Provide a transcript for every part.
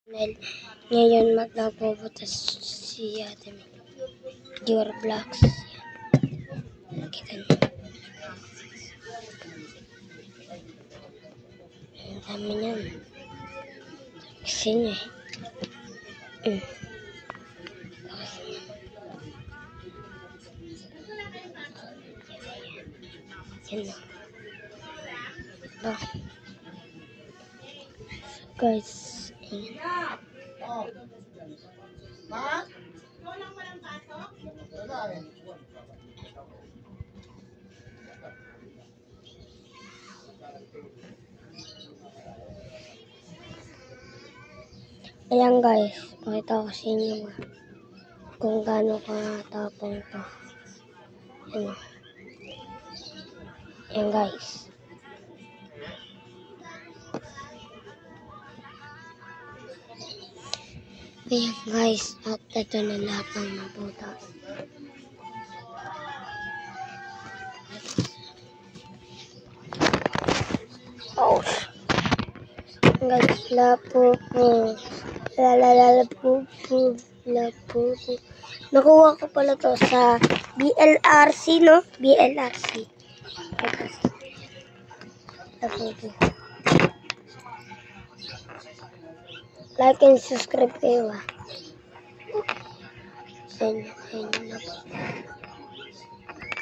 Ngayon magpapabutas si Ate May. Your Vlogs. Kita niyo. Ang dami niyan. Kasi niya eh. Yan na. Ito. Guys. Ayan. Ayan guys, pakita ko sa inyo kung gaano katapang to. Ayan. Ayan guys. Ayan guys, at ito na lahat ng nabutas. Oh. Guys, lapo po. Lapo. Nakuha ko pala to sa BLRC, no? BLRC. Lapo po. Like and subscribe kayo, ah. Ayun na po.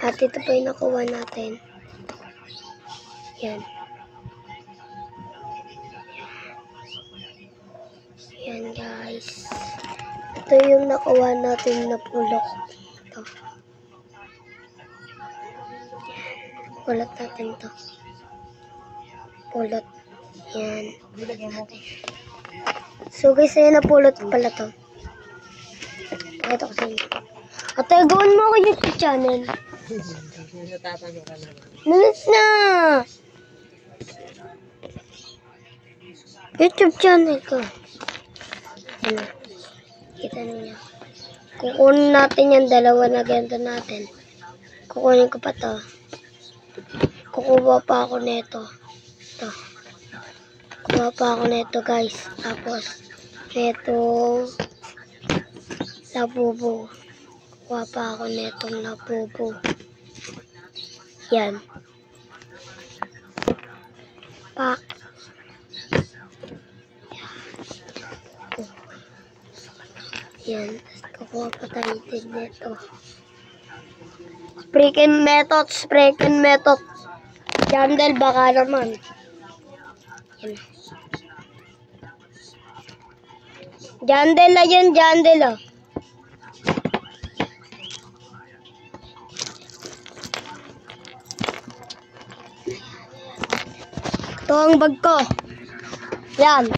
At ito pa yung nakuha natin. Yan. Yan guys. Ito yung nakuha natin na pulok. Ito. Pulot natin to. Pulot. Yan. So guys, ayun na pulot pala to. Pakita ko sa inyo. At gawin mo ako YouTube channel. Nalit na! YouTube channel ko. Ano? Kita niyo. Kukunin natin yung dalawa na ganito natin. Kukunin ko pa to. Kukuha pa ako nito. Ito. Kukuha pa ako nito guys. Tapos, ito. Labubo. Kukuha pa ako netong labubo. Yan. Pak. Yan. Kukuha pa tayo dito. Spraken method. Jandel baka naman. Yan. Jandel na yan, Jandel ah. Ito ang bag ko. Yan.